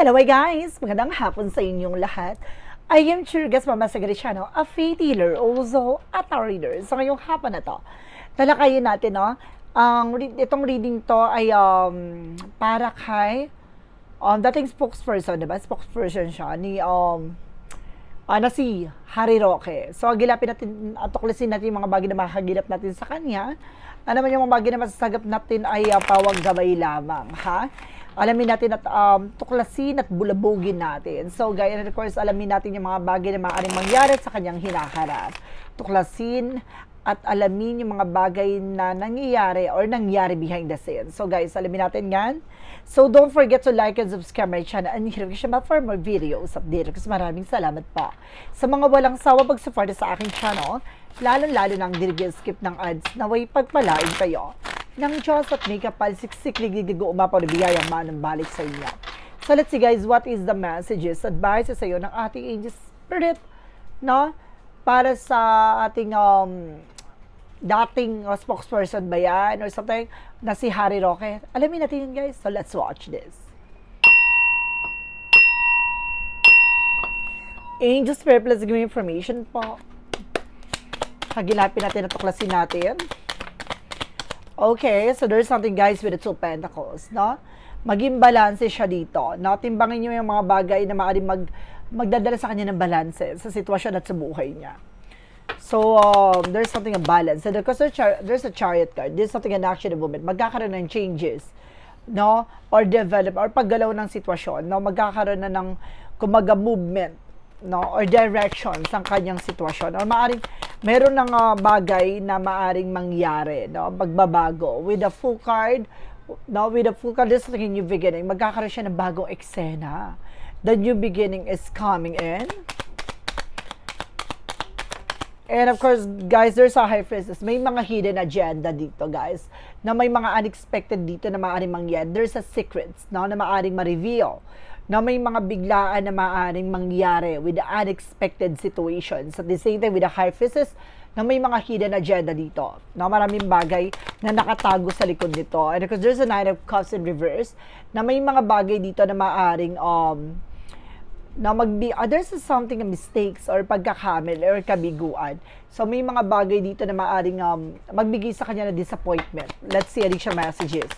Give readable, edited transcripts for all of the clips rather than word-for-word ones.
Hello, hi guys! Magandang hapon sa inyong lahat. I am Chirgas Mama Sagriciano, a faith healer, also a tarot reader. So ngayong hapon na to, talakayin natin, no? Itong reading to ay para kay dating spokesperson, diba? Spokesperson siya ni na si Harry Roque. So agilapin natin at tuklasin natin yung mga bagay na makakagilap natin sa kanya. Ano naman yung mga bagay na masasagap natin ay pawag gabay lamang, ha? Alamin natin at tuklasin at bulabugin natin. So, guys, and of course, alamin natin yung mga bagay na maaaring mangyari sa kanyang hinaharap. Tuklasin at alamin yung mga bagay na nangyayari or nangyari behind the scenes. So, guys, alamin natin yan. So, don't forget to like and subscribe my channel and hit the for more videos update. Kasi maraming salamat po sa mga walang sawa pag-support sa aking channel. Lalo-lalo nang skip ng ads na way pagpalain kayo ng Diyos at may kapal siksik ligigigo umapaw na biyayang manang balik sa inyo. So let's see guys, what is the messages, advices sa iyo ng ating angel spirit, no? Para sa ating dating spokesperson ba yan or something na si Harry Roque. Alamin natin yun guys, so let's watch this. Angel spirit, please give me information po. Hagilapin natin at tuklasin natin. Okay, so there's something guys with the two pentacles, no? Maging balanse siya dito, no? Timbangin niyo yung mga bagay na maaaring magdadala sa kanya ng balanse sa sitwasyon at sa buhay niya. So, there's something a balance. And because there's a chariot card, there's something an action movement. Magkakaroon ng changes, no? Or develop, or paggalaw ng sitwasyon, no? Magkakaroon na ng kumaga movement, no? Or direction sa kanyang sitwasyon. Or maaaring meron ng bagay na maaring mangyari, no? Magbabago. With the full card, no? With the full card, this is like a new beginning. Magkakaroon siya ng bagong eksena. The new beginning is coming in. And of course, guys, there's a high priestess. May mga hidden agenda dito, guys. Na may mga unexpected dito na maaring mangyari. There's a secrets, no? Na maaring ma-reveal. Na may mga biglaan na maaaring mangyari with the unexpected situations. At the same time, with the high priestess, na may mga hidden agenda dito. Na maraming bagay na nakatago sa likod nito. And because there's a Knight of Cups in reverse, na may mga bagay dito na maaaring na there's something mistakes or pagkakamali or kabiguan. So may mga bagay dito na maaaring magbigay sa kanya na disappointment. Let's see additional messages.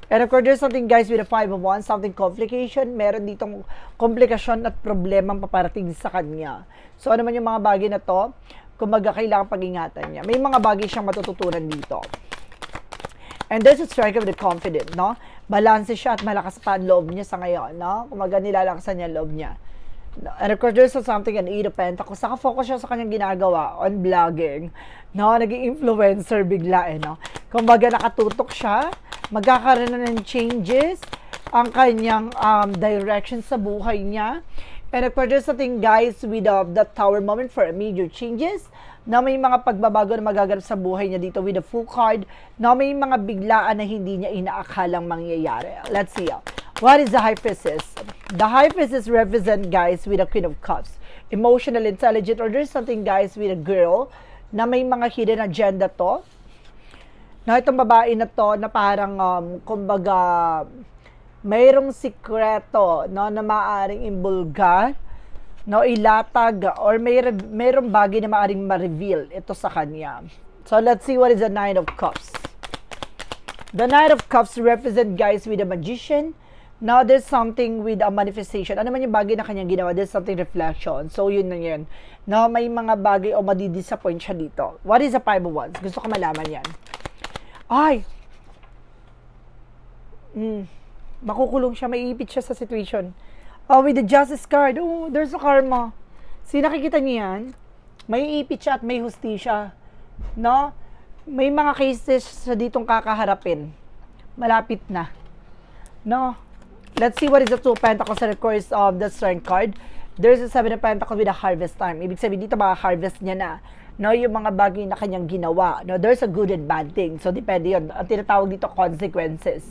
And of course, there's something guys with a 5 of Wands, something complication. Meron ditong komplikasyon at problemang paparating sa kanya. So ano man yung mga bagay na to, kumbaga kailangan pag-ingatan niya. May mga bagay siyang matututunan dito. And there's a strike of the confident, no? Balanse siya at malakas pa ang loob niya sa ngayon, no? Kumbaga nilalakasan niya ang loob niya. And of course, there's something an 8 of Pentacles. Naka-focus siya sa kanyang ginagawa on vlogging, no? Naging influencer bigla, no? Kumbaga nakatutok siya. Magkakaroon na ng changes ang kanyang direction sa buhay niya. And of course, there's something guys with the tower moment for major changes na may mga pagbabago na magaganap sa buhay niya dito with the full card na may mga biglaan na hindi niya inaakalang mangyayari. Let's see. What is the high priestess? The high priestess represent guys with the Queen of Cups. Emotional, intelligent, or there's something guys with a girl na may mga hidden agenda to. Na itong babae na to na parang kumbaga mayroong sikreto, no, na maaring imbulgar, no, ilatag or mayroong bagay na maaring ma-reveal ito sa kanya. So let's see what is the Knight of Cups. The Knight of Cups represent guys with a magician. Now there's something with a manifestation. Ano man yung bagay na kanyang ginawa, there's something reflection. So yun na yun. No, may mga bagay o madidisappoint siya dito. What is the 5 of Wands? Gusto ko malaman yan. Ay! Makukulong siya, maiipit siya sa situation. With the Justice card, there's a karma. Nakikita niyo yan? Maiipit siya at may hustisya. No? May mga cases sa ditong kakaharapin. Malapit na. No? Let's see what is the 2 of Pentacles and of course the Strength card. There's a 7 of Pentacles with a harvest time. Ibig sabihin dito harvest niya na. No, yung mga bagay na kanyang ginawa. No, there's a good and bad thing. So, depende yun. Ang tinatawag dito, consequences.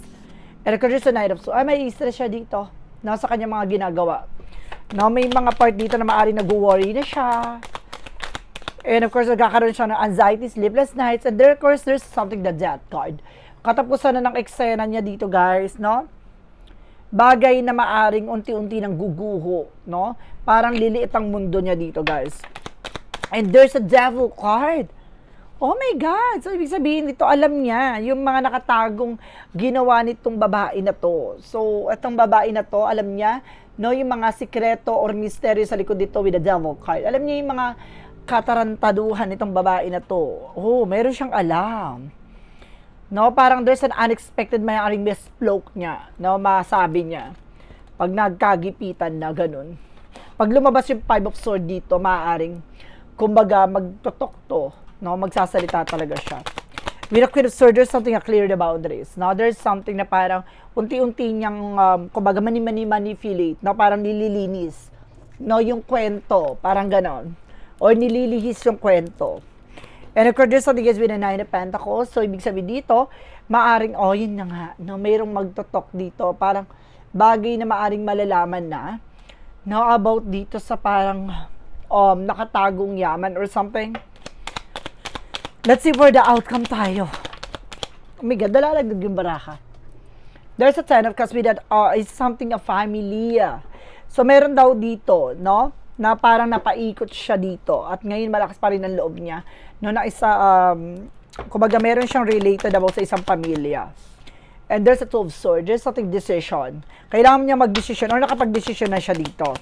And of course, there's a Knight of Swords. May stress siya dito. No, sa kanyang mga ginagawa. No, may mga part dito na maaaring nag-worry na siya. And of course, nagkakaroon siya ng anxiety, sleepless nights. And there, of course, there's something the Death card. Katapusan na ng eksena niya dito, guys, no? bagay na maaring unti-unti nang guguho, no? Parang liliit ang mundo niya dito, guys. And there's a devil card. Oh my God! So, ibig sabihin dito, alam niya, yung mga nakatagong ginawa nitong babae na to. So, itong babae na to, alam niya, no, yung mga sikreto or misteryo sa likod dito with the devil card. Alam niya yung mga katarantaduhan nitong babae na to. Oh, meron siyang alam. No, parang there's an unexpected maaaring misfloke niya, no, masabi niya. Pag nagkagipitan na ganun. Pag lumabas yung Five of Swords dito, maaaring, kumbaga, magtotok to, no, magsasalita talaga siya. With a Queen of Swords, there's something na clear the boundaries. No, there's something na parang unti-unti niyang, kumbaga, manipulate, no, parang nililinis, no, yung kwento, parang ganon. O nililihis yung kwento. And of course, there's something is with the Nine of Pentacles. So, ibig sabihin dito, maaring, yun na nga, no, mayroong magtotok dito. Parang bagay na maaring malalaman na, no, about dito sa parang nakatagong yaman or something. Let's see for the outcome tayo. Oh my God, dalalagdag yung baraha. There's a Ten of Cups with that, is something of familia. So, meron daw dito, no, na parang napaikot siya dito at ngayon malakas pa rin ang loob niya, no, na isa, kumbaga meron siyang related about sa isang pamilya. And there's a Two of Swords, there's something decision. Kailangan niya mag-decision or nakapag-decision na siya dito.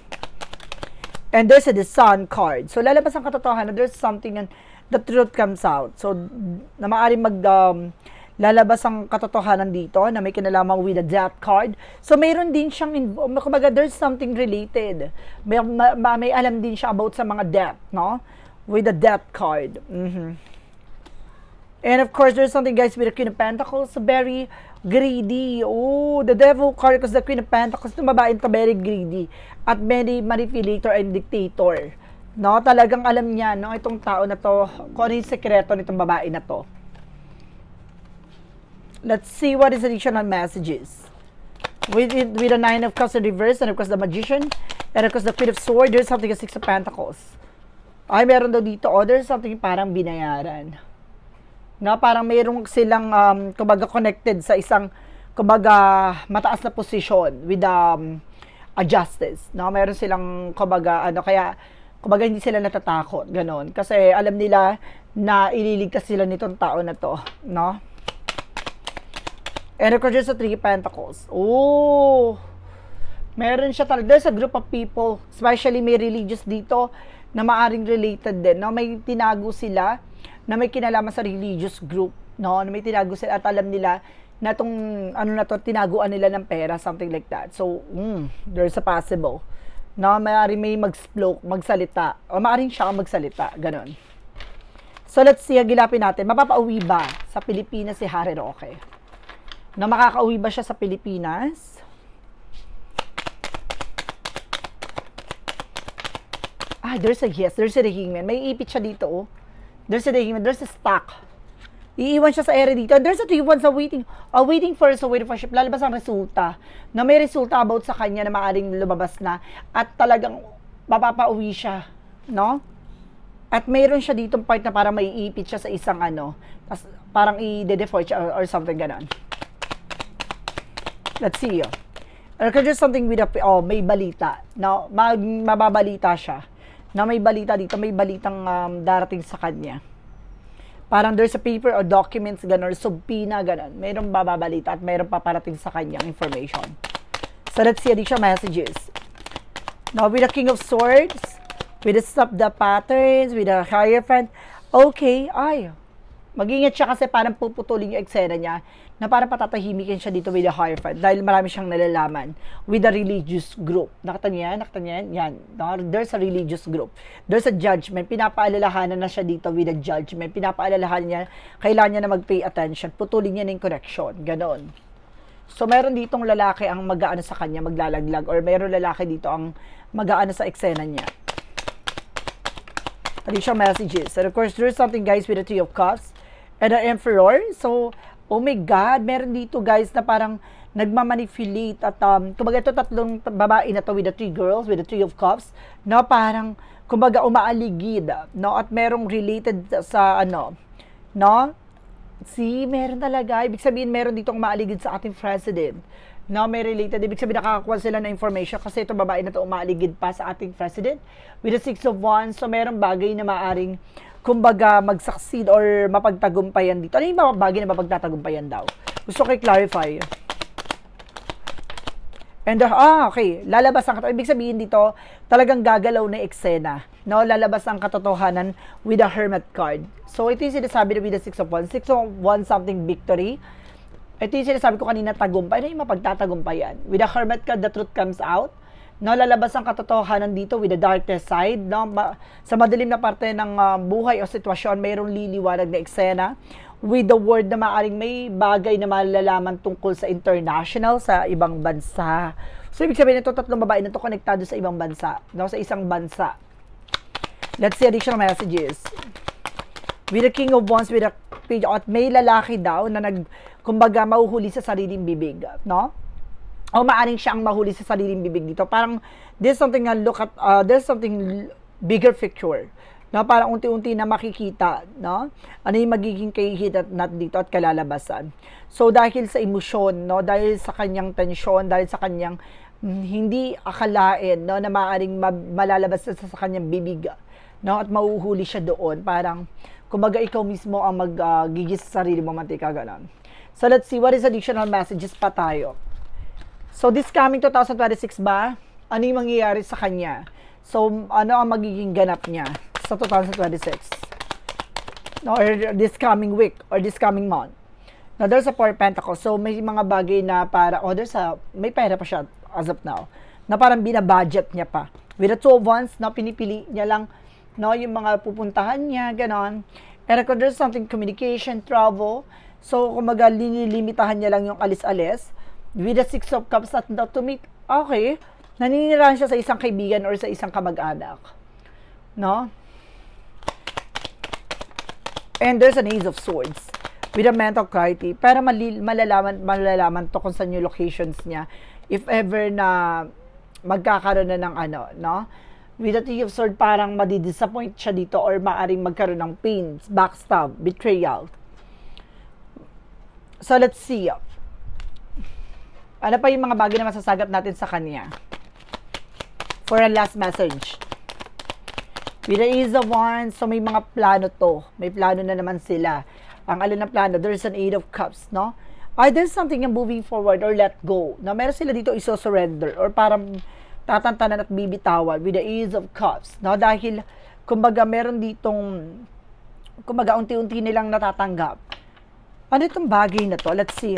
And there's a The Sun card. So, lalabas ang katotohanan, there's something and the truth comes out. So, na maaaring lalabas ang katotohanan dito na may kinalaman with the Death card. So, mayroon din siyang, kumbaga, there's something related. May alam din siya about sa mga death, no? With the Death card. And of course, there's something, guys, with the Queen of Pentacles, very greedy. Oh, the Devil card, because the Queen of Pentacles, itong babae ito, very greedy. At very manipulator and dictator. No? Talagang alam niya, no? Itong tao na to, kung ano yung sekreto nitong babae na to. Let's see what is additional messages. With the Nine of Cups in reverse, and of course the Magician, and of course the Queen of Swords, there's something a Six of Pentacles. Ay, meron daw dito, there's something parang binayaran. No, parang mayroong silang, kumbaga connected sa isang, kumbaga, mataas na posisyon with a justice. No, meron silang, kumbaga, kaya, kumbaga hindi sila natatakot, ganon. Kasi alam nila na ililigtas sila nitong tao na to, no? And of course, there's a Three of Pentacles. Oh! Meron siya talaga. There's a group of people, especially may religious dito, na maaring related din. No? May tinago sila na may kinalaman sa religious group. No? Na may tinago sila at alam nila na itong, tinaguan nila ng pera, something like that. So, there's a possible. No? Maaring may magsalita. O maaring siya ang magsalita. Ganon. So, let's see, agilapin natin. Mapapauwi ba sa Pilipinas si Harry Roque? Na makakauwi ba siya sa Pilipinas? There's a yes. There's a Hangman. May ipit siya dito, oh. There's a Hangman. There's a stack. Iiwan siya sa area dito. There's a 3 ones waiting for ship. Lalabas ang resulta. Na may resulta about sa kanya na maaaring lumabas na at talagang mapapauwi siya. No? At mayroon siya ditong part na parang may ipit siya sa isang tas parang i-default siya or something ganon. Let's see. Because there's something with may balita. No, mababalita siya. Na may balita dito, may balitang darating sa kanya. Parang there's a paper or documents, gano'n, or subpoena, gano'n. Mayroong bababalita at mayroong paparating sa kanyang information. So, let's see additional messages. Now, with the King of Swords, with the Stop the Patterns, with the Hierophant, okay, mag-ingat siya kasi parang puputulin yung eksena niya na parang patatahimikin siya dito with the Hierophant dahil marami siyang nalalaman with the religious group. Nakita niya yan? Yan. There's a religious group. There's a judgment. Pinapaalalahanan na siya dito with a judgment. Pinapaalalahanan niya, kailangan niya na mag-pay attention. Putulin niya na yung connection. Ganon. So, meron ditong lalaki ang mag-aano sa kanya, maglalaglag, or meron lalaki dito ang mag-aano sa eksena niya. Additional messages. And of course, there's something, guys, with the Three of Cups and the Emperor. So, oh my God, meron dito, guys, na parang nagmamanipulate at kumbaga ito tatlong babae na to with the 3 girls, with the 3 of Cups, na parang kumbaga umaaligid, no? At merong related sa no? See, meron talaga. Ibig sabihin, meron ditong umaaligid sa ating president. No, may related. Ibig sabihin nakakakuha sila ng information kasi itong babae na to umaaligid pa sa ating president with the Six of Wands. So, merong bagay na maaring kumbaga mag-succeed or mapagtagumpayan dito. Ano yung mga bagay na mapagtatagumpayan daw? Gusto ko i-clarify. And okay, lalabas ang ibig sabihin dito, talagang gagalaw na eksena. No, lalabas ang katotohanan with a Hermit card. So ito yung sinasabi with the Six of Wands. Six of Wands something victory. Ito yung sinasabi ko kanina, tagumpay. Ano yung mapagtatagumpayan? With a Hermit card, the truth comes out. No, lalabas ang katotohanan dito with the darkest side. No, sa madilim na parte ng buhay o sitwasyon, mayroong liliwanag na eksena with the word na maaring may bagay na malalaman tungkol sa international, sa ibang bansa. So, ibig sabihin ito, tatlong babae na ito konektado sa ibang bansa, no? Sa isang bansa. Let's see additional messages. With the King of Wands, with the Page, at may lalaki daw na kumbaga, mahuhuli sa sariling bibig, no? O maaring siya ang mahuli sa sariling bibig dito. Parang, there's something there's something bigger picture. No, parang unti-unti na makikita, no? Ano yung magiging kahihit at not dito at kalalabasan. So, dahil sa emosyon, no? Dahil sa kanyang tensyon, dahil sa kanyang hindi akalain, no? Na maaaring malalabas sa kanyang bibig, no? At mauhuli siya doon. Parang, kumbaga ikaw mismo ang maggigis sa sarili mo, mantika, ganon. So, let's see, what is additional messages pa tayo? So, this coming 2026 ba? Ano yung mangyayari sa kanya? So, ano ang magiging ganap niya sa 2026? No, or this coming week, or this coming month. Now, there's a Four of Pentacles. So, may mga bagay na para, may pera pa siya as of now, na parang binabudget niya pa. With the Two of Wands, no, pinipili niya lang, no, yung mga pupuntahan niya, ganon. And there's something communication, travel. So, kumaga, linilimitahan niya lang yung alis-alis. With the Six of Cups at to meet, okay, naninirahan siya sa isang kaibigan or sa isang kamag-anak. No? And there's an Ace of Swords with a mental clarity. Pero malalaman to kung saan yung locations niya. If ever na magkakaroon na ng no? With the Three of Swords, parang madidisappoint siya dito or maaring magkaroon ng pain, backstab, betrayal. So, let's see. Ano pa yung mga bagay na masasagap natin sa kanya? For a last message. With the Ace of Wands, so may mga plano to. May plano na naman sila. Ang alin na plano, there's an Eight of Cups, no? There's something yung moving forward or let go. Na meron sila dito iso-surrender or parang tatantanan at bibitawan with the Ace of Cups, no? Dahil, kumbaga, meron ditong, kumbaga, unti-unti nilang natatanggap. Ano itong bagay na to? Let's see.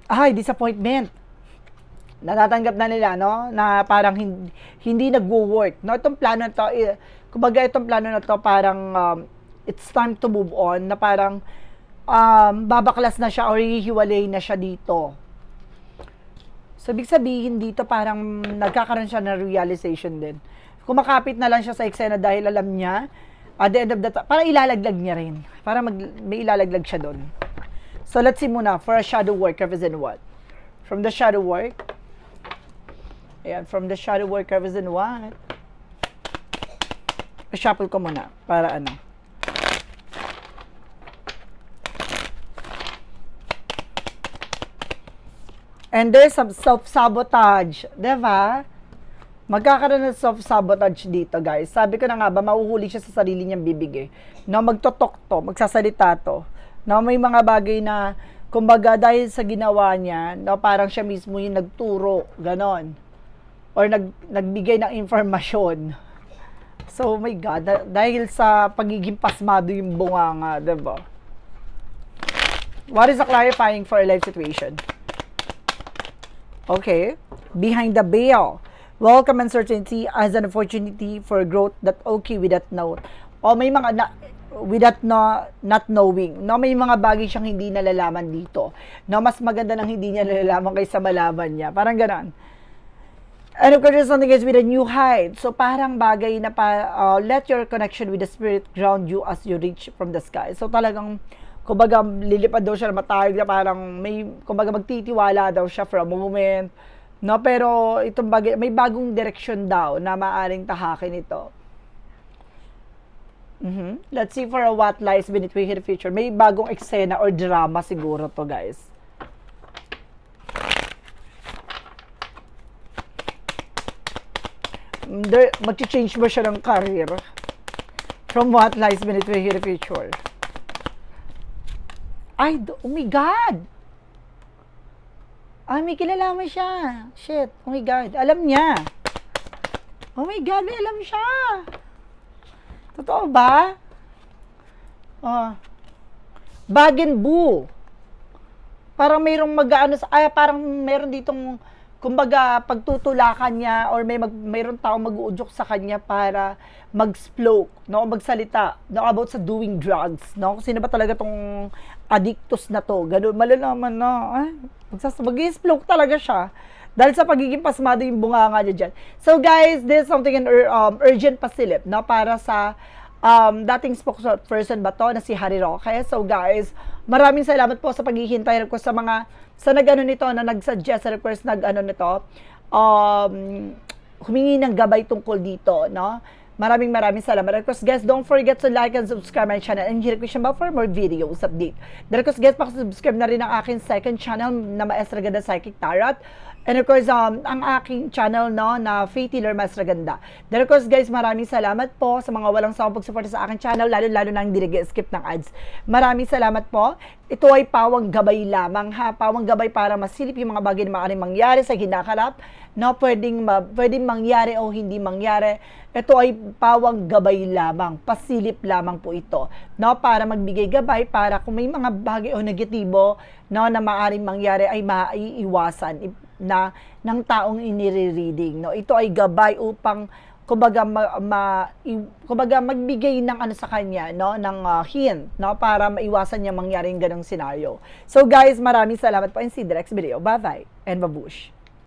Disappointment. Natatanggap na nila, no? Na parang hindi nagwo-work. No, itong plano na to, kumbaga itong plano na to parang it's time to move on, na parang babaklas na siya or hihiwalay na siya dito. So, ibig sabihin dito parang nagkakaroon siya ng realization din. Kumakapit na lang siya sa eksena dahil alam niya, at the end of the time, parang ilalaglag niya rin. Parang may ilalaglag siya doon. So, let's see muna, for a shadow work, represent what? From the shadow work, ayan, from the shadow work, represent what? I-shuffle ko muna, para ano. And there's some self-sabotage, diba? Magkakaroon ng self-sabotage dito, guys. Sabi ko na nga ba, mahuhuli siya sa sarili niyang bibig eh. No, magtotok to, magsasalita to. No, may mga bagay na, kumbaga, dahil sa ginawa niya, no, parang siya mismo yung nagturo, ganon. Or nagbigay ng informasyon. So, oh my God, dahil sa pagiging pasmado yung bunganga, diba? What is the clarifying for a life situation? Okay. Behind the veil. Welcome uncertainty as an opportunity for growth. That okay with that note. O may mga with that not knowing. No, may mga bagay siyang hindi nalalaman dito. No, mas maganda nang hindi niya nalalaman kaysa malaman niya. Parang gano'n. And of course, there's something is with a new height. So, parang bagay na let your connection with the spirit ground you as you reach from the sky. So, talagang, kumbaga, lilipad daw siya na matayag na parang kumbaga, magtitiwala daw siya for a moment. No, pero itong bagay, may bagong direksyon daw na maaring tahakin ito. Let's see for what lies beneath the future. May bagong eksena or drama siguro to, guys. Mag-change ba siya ng career? From what lies beneath the future? Oh my God! Ay, may kilala mo siya. Shit, oh my God. Alam niya. Oh my God, may alam siya. Totoo ba? Oh. Bagenbu. Parang mayroong parang mayroon ditong, kumbaga, pagtutulakan niya or mayroong tao mag-uudyok sa kanya para mag-sploke, no? Magsalita, no? About sa doing drugs, no? Sino ba talaga tong addictus na to? Ganun, malalaman na, mag-sploke talaga siya. Dahil sa pagiging pasmado yung bunganga niya dyan. So guys, this is something urgent pasilip, no? Para sa dating spokesperson ba to na si Harry Roque. So guys, maraming salamat po sa paghihintay ko sa mga sa nag-ano nito na nag-suggest sa request nag-ano nito humingi ng gabay tungkol dito, no? Maraming salamat. Of course, guys, don't forget to like and subscribe my channel and hit the question bell for more videos update. Then, of course, guys, pakisubscribe na rin ang aking second channel na Maestra Ganda Psychic Tarot. And of course, ang aking channel, no, na Faith Healer Maestra Ganda. Then, of course, guys, maraming salamat po sa mga walang sawang pagsuporta sa aking channel, lalo na hindi nag-skip ng ads. Maraming salamat po. Ito ay pawang gabay lamang, ha? Pawang gabay para masilip yung mga bagay na maaaring mangyari sa hinaharap, no? Pwedeng mangyari o hindi mangyari. Ito ay pawang gabay lamang, pasilip lamang po ito, no? Para magbigay gabay para kung may mga bagay o negatibo, no, na maaaring mangyari ay maiiwasan na ng taong inire-reading, no? Ito ay gabay upang kumbaga magbigay ng ano sa kanya, no, ng hint, no, para maiwasan niya mangyaring ganung senaryo. So guys, maraming salamat po and see you the next video. Bye bye and babush.